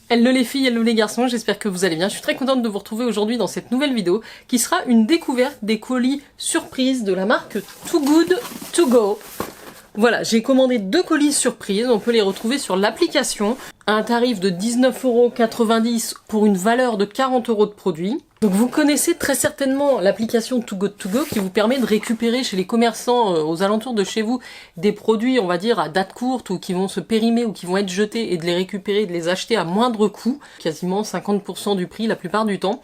Hello les filles, hello les garçons, j'espère que vous allez bien. Je suis très contente de vous retrouver aujourd'hui dans cette nouvelle vidéo qui sera une découverte des colis surprises de la marque Too Good To Go. Voilà, j'ai commandé 2 colis surprises, on peut les retrouver sur l'application à un tarif de 19,90 € pour une valeur de 40 € de produit. Donc vous connaissez très certainement l'application Too Good To Go qui vous permet de récupérer chez les commerçants aux alentours de chez vous des produits, on va dire, à date courte ou qui vont se périmer ou qui vont être jetés et de les récupérer, de les acheter à moindre coût, quasiment 50% du prix la plupart du temps.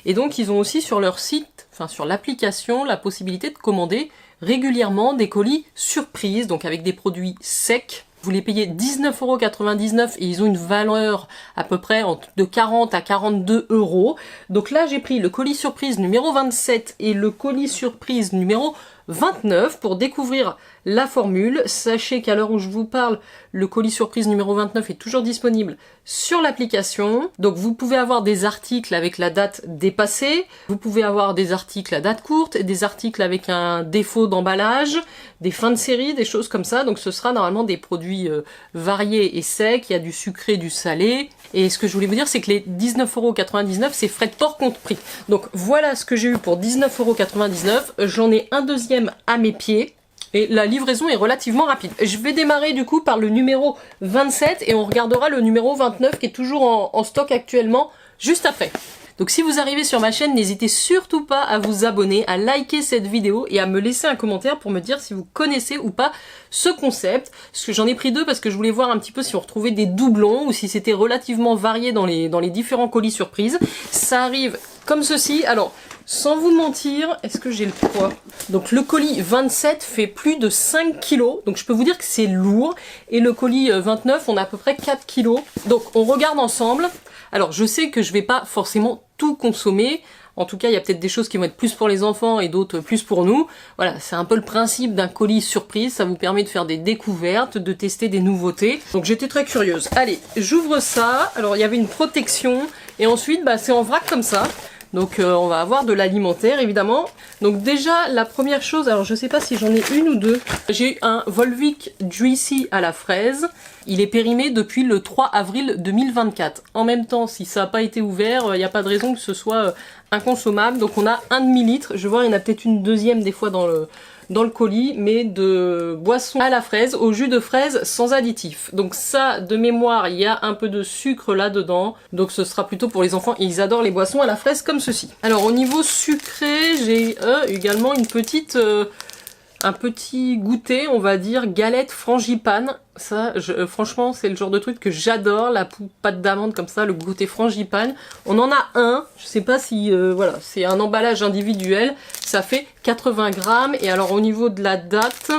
Et donc ils ont aussi sur leur site, enfin sur l'application, la possibilité de commander régulièrement des colis surprises, donc avec des produits secs. Vous les payez 19,99 € et ils ont une valeur à peu près de 40 à 42 €. Donc là j'ai pris le colis surprise numéro 27 et le colis surprise numéro 29 pour découvrir la formule. Sachez qu'à l'heure où je vous parle, le colis surprise numéro 29 est toujours disponible sur l'application. Donc vous pouvez avoir des articles avec la date dépassée, vous pouvez avoir des articles à date courte, des articles avec un défaut d'emballage, des fins de série, des choses comme ça. Donc ce sera normalement des produits variés et secs, il y a du sucré, du salé. Et ce que je voulais vous dire, c'est que les 19,99 €, c'est frais de port compris. Donc voilà ce que j'ai eu pour 19,99 €. J'en ai un deuxième à mes pieds. Et la livraison est relativement rapide. Je vais démarrer du coup par le numéro 27 et on regardera le numéro 29 qui est toujours en stock actuellement juste après. Donc si vous arrivez sur ma chaîne, n'hésitez surtout pas à vous abonner, à liker cette vidéo et à me laisser un commentaire pour me dire si vous connaissez ou pas ce concept. Parce que j'en ai pris 2 parce que je voulais voir un petit peu si on retrouvait des doublons ou si c'était relativement varié dans les différents colis surprises. Ça arrive comme ceci. Alors, sans vous mentir, est-ce que j'ai le poids? Donc le colis 27 fait plus de 5 kg, donc je peux vous dire que c'est lourd. Et le colis 29, on a à peu près 4 kg. Donc on regarde ensemble. Alors je sais que je vais pas forcément tout consommer. En tout cas, il y a peut-être des choses qui vont être plus pour les enfants et d'autres plus pour nous. Voilà, c'est un peu le principe d'un colis surprise. Ça vous permet de faire des découvertes, de tester des nouveautés. Donc j'étais très curieuse. Allez, j'ouvre ça. Alors il y avait une protection. Et ensuite, c'est en vrac comme ça. Donc on va avoir de l'alimentaire évidemment. Donc déjà la première chose, alors je sais pas si j'en ai une ou deux. J'ai eu un Volvic Juicy à la fraise. Il est périmé depuis le 3 avril 2024. En même temps, si ça n'a pas été ouvert, il n'y a pas de raison que ce soit inconsommable. Donc on a un demi-litre. Je vois il y en a peut-être une deuxième des fois dans le colis, mais de boisson à la fraise, au jus de fraise sans additif. Donc ça, de mémoire, il y a un peu de sucre là-dedans, donc ce sera plutôt pour les enfants, et ils adorent les boissons à la fraise comme ceci. Alors au niveau sucré, j'ai également une petite... un petit goûter, on va dire, galette frangipane. Ça, franchement, c'est le genre de truc que j'adore, la pâte d'amande comme ça, le goûter frangipane. On en a un, je sais pas si, voilà, c'est un emballage individuel. Ça fait 80 grammes. Et alors, au niveau de la date...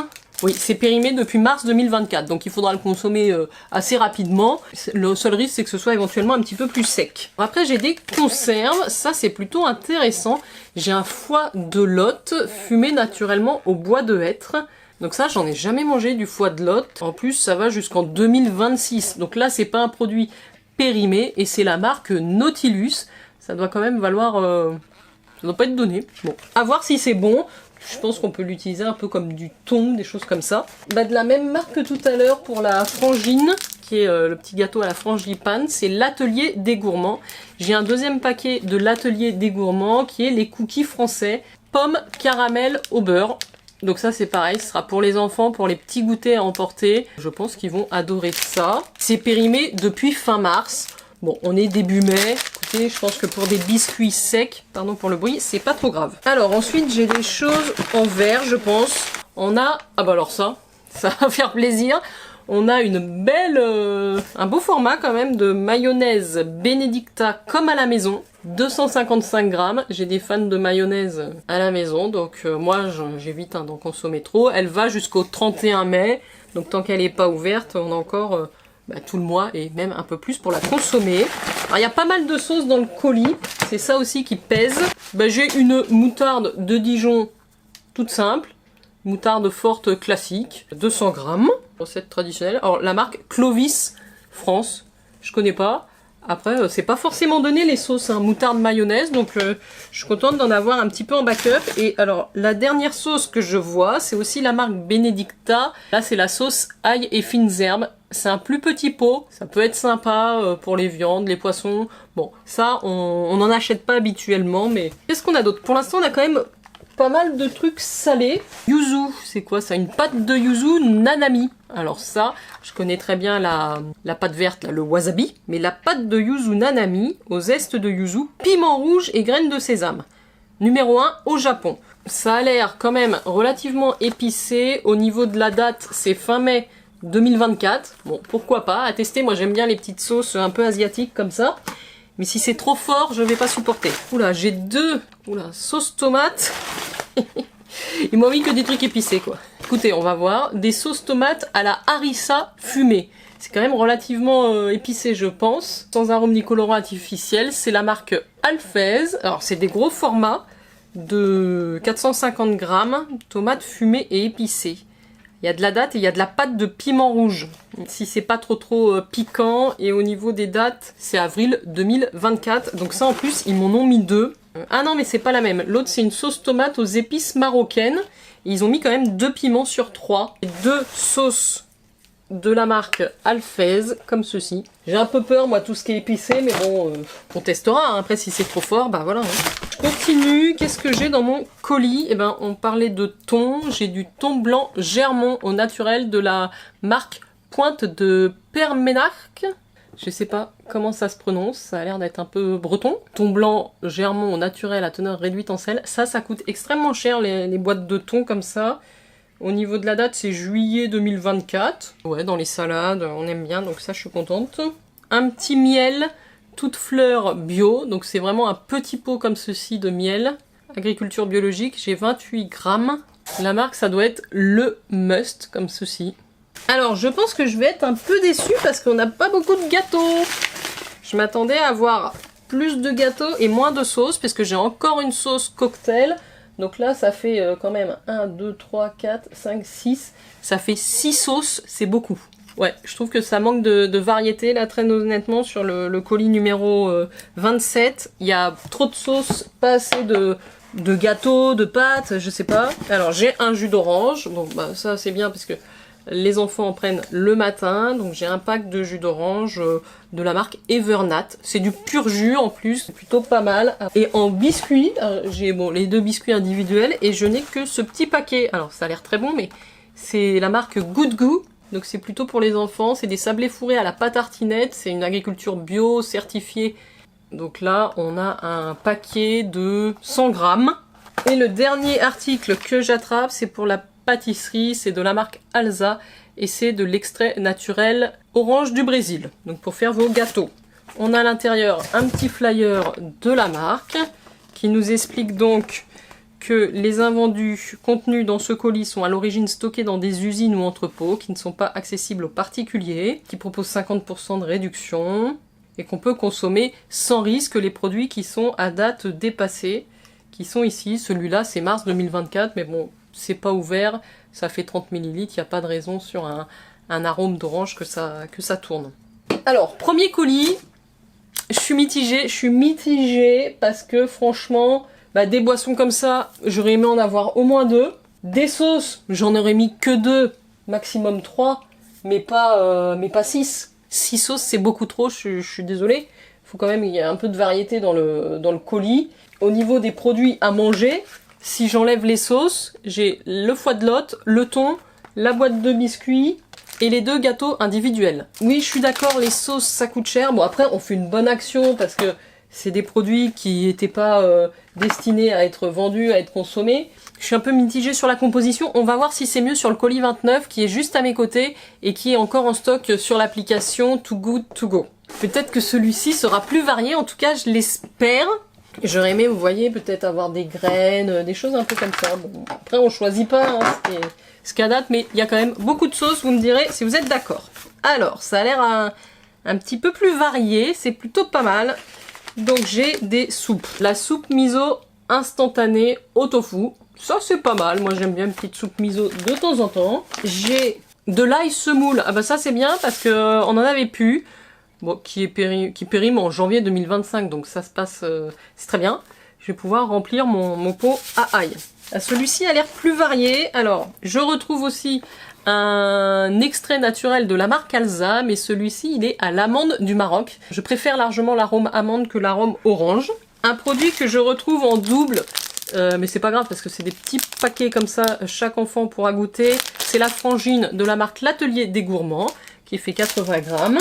Oui, c'est périmé depuis mars 2024, donc il faudra le consommer assez rapidement. Le seul risque, c'est que ce soit éventuellement un petit peu plus sec. Après, j'ai des conserves, ça c'est plutôt intéressant. J'ai un foie de lotte fumé naturellement au bois de hêtre. Donc ça, j'en ai jamais mangé du foie de lotte. En plus, ça va jusqu'en 2026. Donc là, c'est pas un produit périmé et c'est la marque Nautilus. Ça doit quand même valoir... ça doit pas être donné. Bon, à voir si c'est bon. Je pense qu'on peut l'utiliser un peu comme du thon, des choses comme ça. De la même marque que tout à l'heure pour la frangine, qui est le petit gâteau à la frangipane, c'est l'Atelier des Gourmands. J'ai un deuxième paquet de l'Atelier des Gourmands qui est les cookies français, pommes caramel au beurre. Donc ça c'est pareil, ce sera pour les enfants, pour les petits goûters à emporter. Je pense qu'ils vont adorer ça. C'est périmé depuis fin mars. Bon, on est début mai. Écoutez, je pense que pour des biscuits secs, pardon pour le bruit, c'est pas trop grave. Alors ensuite, j'ai des choses en verre, je pense. On a... Ah bah alors ça va faire plaisir. On a une belle... un beau format quand même de mayonnaise Benedicta comme à la maison. 255 grammes. J'ai des fans de mayonnaise à la maison, donc moi j'évite d'en consommer trop. Elle va jusqu'au 31 mai, donc tant qu'elle n'est pas ouverte, on a encore... tout le mois et même un peu plus pour la consommer. Alors il y a pas mal de sauces dans le colis, c'est ça aussi qui pèse. J'ai une moutarde de Dijon toute simple, moutarde forte classique, 200 grammes, recette traditionnelle. Alors la marque Clovis France, je connais pas. Après, c'est pas forcément donné les sauces, hein, moutarde mayonnaise, donc je suis contente d'en avoir un petit peu en backup. Et alors, la dernière sauce que je vois, c'est aussi la marque Benedicta. Là, c'est la sauce ail et fines herbes. C'est un plus petit pot, ça peut être sympa pour les viandes, les poissons. Bon, ça, on n'en achète pas habituellement, mais... Qu'est-ce qu'on a d'autre? Pour l'instant, on a quand même pas mal de trucs salés. Yuzu, c'est quoi ça? Une pâte de yuzu nanami. Alors ça, je connais très bien la pâte verte, là, le wasabi, mais la pâte de yuzu nanami, au zeste de yuzu, piment rouge et graines de sésame. Numéro 1 au Japon. Ça a l'air quand même relativement épicé. Au niveau de la date, c'est fin mai 2024. Bon, pourquoi pas, à tester. Moi, j'aime bien les petites sauces un peu asiatiques comme ça. Mais si c'est trop fort, je vais pas supporter. Oula, j'ai deux sauce tomate. Ils m'ont mis que des trucs épicés, quoi. Écoutez, on va voir. Des sauces tomates à la harissa fumée. C'est quand même relativement épicé, je pense. Sans arôme ni colorant artificiel. C'est la marque Alphèse. Alors, c'est des gros formats de 450 grammes. Tomates fumées et épicées. Il y a de la date et il y a de la pâte de piment rouge. Si c'est pas trop piquant. Et au niveau des dates, c'est avril 2024. Donc ça, en plus, ils m'en ont mis deux. Ah non, mais c'est pas la même. L'autre, c'est une sauce tomate aux épices marocaines. Et ils ont mis quand même 2 piments sur 3. Et 2 sauces de la marque Alphèse, comme ceci. J'ai un peu peur, moi, tout ce qui est épicé, mais bon, on testera. Hein. Après, si c'est trop fort, bah voilà. Hein. Je continue. Qu'est-ce que j'ai dans mon colis? Eh ben, on parlait de thon. J'ai du thon blanc Germont au naturel de la marque Pointe de Perménarque. Je sais pas comment ça se prononce, ça a l'air d'être un peu breton. Thon blanc Germont au naturel à teneur réduite en sel. Ça coûte extrêmement cher, les boîtes de thon comme ça. Au niveau de la date, c'est juillet 2024. Ouais, dans les salades, on aime bien, donc ça, je suis contente. Un petit miel, toute fleur bio. Donc c'est vraiment un petit pot comme ceci de miel. Agriculture biologique, j'ai 28 grammes. La marque, ça doit être le Must, comme ceci. Alors, je pense que je vais être un peu déçue parce qu'on n'a pas beaucoup de gâteaux. Je m'attendais à avoir plus de gâteaux et moins de sauce, parce que j'ai encore une sauce cocktail. Donc là, ça fait quand même 1, 2, 3, 4, 5, 6. Ça fait 6 sauces, c'est beaucoup. Ouais, je trouve que ça manque de variété, là, très honnêtement, sur le colis numéro 27. Il y a trop de sauces, pas assez de gâteaux, de pâtes, je sais pas. Alors, j'ai un jus d'orange. Bon, bah ça, c'est bien, parce que les enfants en prennent le matin, donc j'ai un pack de jus d'orange de la marque Evernat. C'est du pur jus en plus, c'est plutôt pas mal. Et en biscuits, j'ai les 2 biscuits individuels et je n'ai que ce petit paquet. Alors ça a l'air très bon, mais c'est la marque Good Goo. Donc c'est plutôt pour les enfants, c'est des sablés fourrés à la pâte tartinette, c'est une agriculture bio certifiée. Donc là, on a un paquet de 100 grammes. Et le dernier article que j'attrape, c'est pour la pâtisserie, c'est de la marque Alza et c'est de l'extrait naturel orange du Brésil, donc pour faire vos gâteaux. On a à l'intérieur un petit flyer de la marque qui nous explique donc que les invendus contenus dans ce colis sont à l'origine stockés dans des usines ou entrepôts qui ne sont pas accessibles aux particuliers, qui proposent 50% de réduction et qu'on peut consommer sans risque les produits qui sont à date dépassée, qui sont ici. Celui-là, c'est mars 2024, mais bon, c'est pas ouvert, ça fait 30 ml, il n'y a pas de raison sur un arôme d'orange que ça tourne. Alors, premier colis, je suis mitigée parce que franchement, des boissons comme ça, j'aurais aimé en avoir au moins 2. Des sauces, j'en aurais mis que 2, maximum 3, mais pas 6. 6 sauces, c'est beaucoup trop, je suis désolée. Il faut quand même qu'il y ait un peu de variété dans le colis. Au niveau des produits à manger, si j'enlève les sauces, j'ai le foie de lotte, le thon, la boîte de biscuits et les 2 gâteaux individuels. Oui, je suis d'accord, les sauces ça coûte cher. Bon, après, on fait une bonne action parce que c'est des produits qui n'étaient pas destinés à être vendus, à être consommés. Je suis un peu mitigée sur la composition. On va voir si c'est mieux sur le colis 29 qui est juste à mes côtés et qui est encore en stock sur l'application Too Good To Go. Peut-être que celui-ci sera plus varié, en tout cas je l'espère. J'aurais aimé, vous voyez, peut-être avoir des graines, des choses un peu comme ça. Bon, après, on choisit pas ce qu'à date, mais il y a quand même beaucoup de sauces, vous me direz si vous êtes d'accord. Alors, ça a l'air un petit peu plus varié, c'est plutôt pas mal. Donc, j'ai des soupes. La soupe miso instantanée au tofu. Ça, c'est pas mal. Moi, j'aime bien une petite soupe miso de temps en temps. J'ai de l'ail semoule. Ah bah ça, c'est bien parce que on en avait plus. Bon, qui périme en janvier 2025, donc ça se passe, c'est très bien. Je vais pouvoir remplir mon pot à ail. Celui-ci a l'air plus varié. Alors, je retrouve aussi un extrait naturel de la marque Alza, mais celui-ci il est à l'amande du Maroc. Je préfère largement l'arôme amande que l'arôme orange. Un produit que je retrouve en double, mais c'est pas grave parce que c'est des petits paquets comme ça, chaque enfant pourra goûter. C'est la frangine de la marque L'Atelier des Gourmands, qui fait 80 grammes.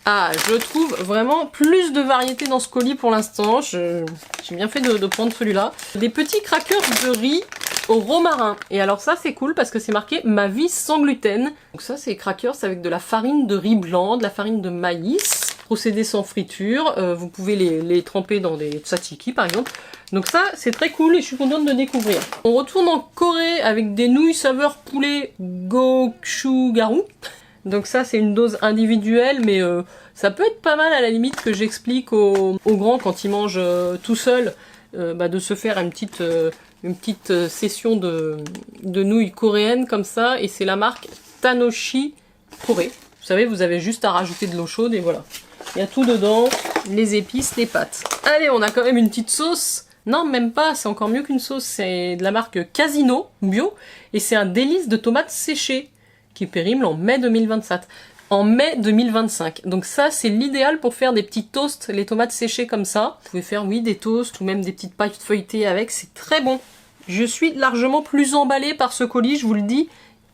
Ah, je trouve vraiment plus de variété dans ce colis pour l'instant. J'ai bien fait de prendre celui-là. Des petits crackers de riz au romarin. Et alors ça c'est cool parce que c'est marqué ma vie sans gluten. Donc ça c'est crackers avec de la farine de riz blanc, de la farine de maïs. Procédé sans friture. Vous pouvez les tremper dans des tzatziki par exemple. Donc ça c'est très cool et je suis contente de découvrir. On retourne en Corée avec des nouilles saveur poulet gochugaru. Donc ça c'est une dose individuelle mais ça peut être pas mal à la limite que j'explique aux grands quand ils mangent tout seuls de se faire une petite session de nouilles coréennes comme ça et c'est la marque Tanoshi Corée. Vous savez vous avez juste à rajouter de l'eau chaude et voilà. Il y a tout dedans, les épices, les pâtes. Allez on a quand même une petite sauce. Non même pas, c'est encore mieux qu'une sauce, c'est de la marque Casino bio et c'est un délice de tomates séchées qui périme en mai 2027. En mai 2025. Donc ça, c'est l'idéal pour faire des petits toasts, les tomates séchées comme ça. Vous pouvez faire, oui, des toasts ou même des petites pâtes feuilletées avec, c'est très bon. Je suis largement plus emballée par ce colis, je vous le dis.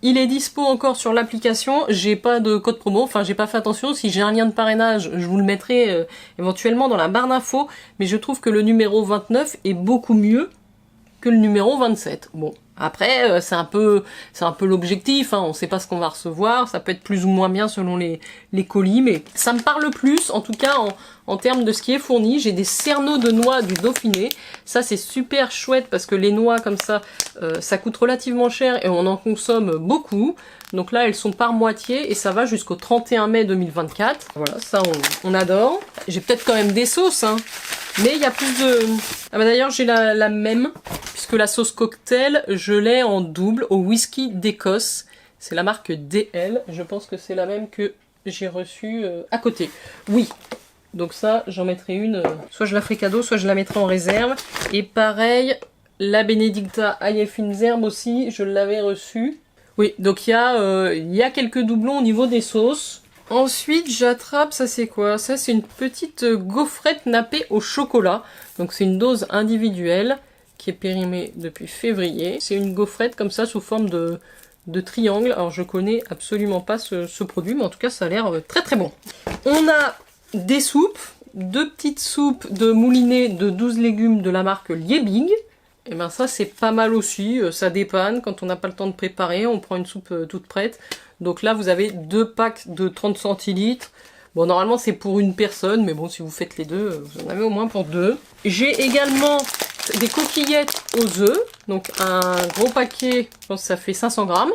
Il est dispo encore sur l'application, j'ai pas de code promo, enfin j'ai pas fait attention, si j'ai un lien de parrainage, je vous le mettrai éventuellement dans la barre d'infos, mais je trouve que le numéro 29 est beaucoup mieux que le numéro 27. Bon. Après, c'est un peu l'objectif, hein. On sait pas ce qu'on va recevoir, ça peut être plus ou moins bien selon les colis, mais ça me parle plus, en tout cas en termes de ce qui est fourni. J'ai des cerneaux de noix du Dauphiné, ça c'est super chouette parce que les noix comme ça, ça coûte relativement cher et on en consomme beaucoup. Donc là elles sont par moitié et ça va jusqu'au 31 mai 2024. Voilà, ça on adore. J'ai peut-être quand même des sauces, hein. Mais il y a plus de... Ah bah d'ailleurs j'ai la même, puisque la sauce cocktail, je l'ai en double au whisky d'Écosse. C'est la marque DL, je pense que c'est la même que j'ai reçue à côté. Oui, donc ça j'en mettrai une, soit je la ferai cadeau, soit je la mettrai en réserve. Et pareil, la Benedicta ail et fines herbes aussi, je l'avais reçue. Oui, donc il y a quelques doublons au niveau des sauces. Ensuite, j'attrape, ça c'est quoi? Ça c'est une petite gaufrette nappée au chocolat. Donc c'est une dose individuelle qui est périmée depuis février. C'est une gaufrette comme ça sous forme de triangle. Alors je connais absolument pas ce produit, mais en tout cas ça a l'air très très bon. On a des soupes, deux petites soupes de moulinet de 12 légumes de la marque Liebig. Et ben ça c'est pas mal aussi, ça dépanne quand on n'a pas le temps de préparer, on prend une soupe toute prête. Donc là vous avez deux packs de 30 centilitres. Bon normalement c'est pour une personne, mais bon si vous faites les deux, vous en avez au moins pour deux. J'ai également des coquillettes aux œufs, donc un gros paquet, je pense que ça fait 500 grammes.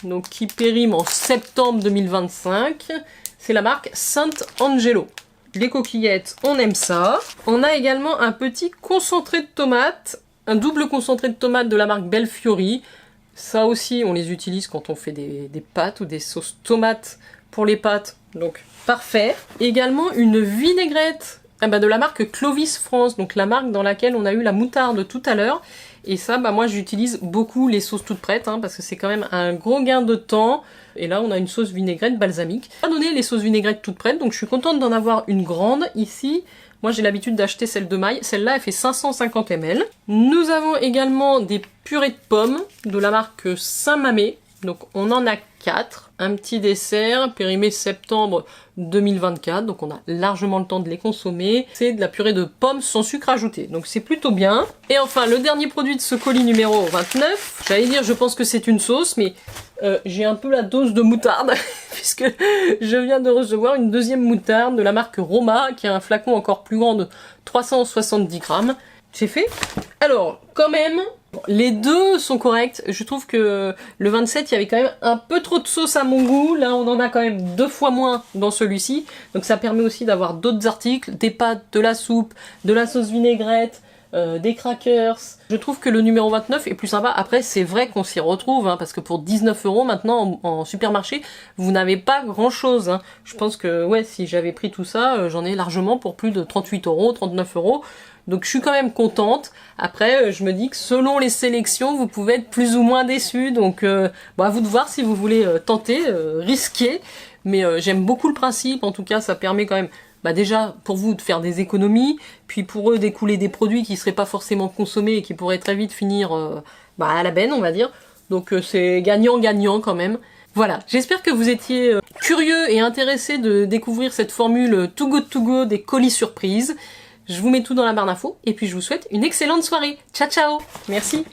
Donc qui périme en septembre 2025. C'est la marque Sant'Angelo. Les coquillettes, on aime ça. On a également un petit concentré de tomates. Un double concentré de tomates de la marque Belfiori. Ça aussi, on les utilise quand on fait des pâtes ou des sauces tomates pour les pâtes. Donc, parfait. Également, une vinaigrette de la marque Clovis France. Donc, la marque dans laquelle on a eu la moutarde tout à l'heure. Et ça, moi, j'utilise beaucoup les sauces toutes prêtes. Parce que c'est quand même un gros gain de temps. Et là, on a une sauce vinaigrette balsamique. On va donner les sauces vinaigrettes toutes prêtes. Donc, je suis contente d'en avoir une grande ici. Moi j'ai l'habitude d'acheter celle de maille, celle-là elle fait 550 ml. Nous avons également des purées de pommes de la marque Saint-Mamet. Donc on en a 4, un petit dessert périmé septembre 2024, donc on a largement le temps de les consommer. C'est de la purée de pommes sans sucre ajouté, donc c'est plutôt bien. Et enfin le dernier produit de ce colis numéro 29, j'allais dire je pense que c'est une sauce, mais j'ai un peu la dose de moutarde, puisque je viens de recevoir une deuxième moutarde de la marque Roma, qui a un flacon encore plus grand de 370 grammes. C'est fait. Alors, quand même, les deux sont corrects. Je trouve que le 27, il y avait quand même un peu trop de sauce à mon goût. Là, on en a quand même 2 fois moins dans celui-ci. Donc ça permet aussi d'avoir d'autres articles, des pâtes, de la soupe, de la sauce vinaigrette, des crackers. Je trouve que le numéro 29 est plus sympa. Après, c'est vrai qu'on s'y retrouve, hein, parce que pour 19 € maintenant en supermarché, vous n'avez pas grand chose. Hein. Je pense que ouais, si j'avais pris tout ça, j'en ai largement pour plus de 38 €, 39 €. Donc je suis quand même contente. Après, je me dis que selon les sélections, vous pouvez être plus ou moins déçus. Donc bon, à vous de voir si vous voulez tenter, risquer. Mais j'aime beaucoup le principe. En tout cas, ça permet quand même déjà pour vous de faire des économies, puis pour eux d'écouler des produits qui seraient pas forcément consommés et qui pourraient très vite finir à la benne, on va dire. Donc c'est gagnant-gagnant quand même. Voilà, j'espère que vous étiez curieux et intéressés de découvrir cette formule Too Good To Go des colis surprises. Je vous mets tout dans la barre d'infos et puis je vous souhaite une excellente soirée. Ciao ciao. Merci.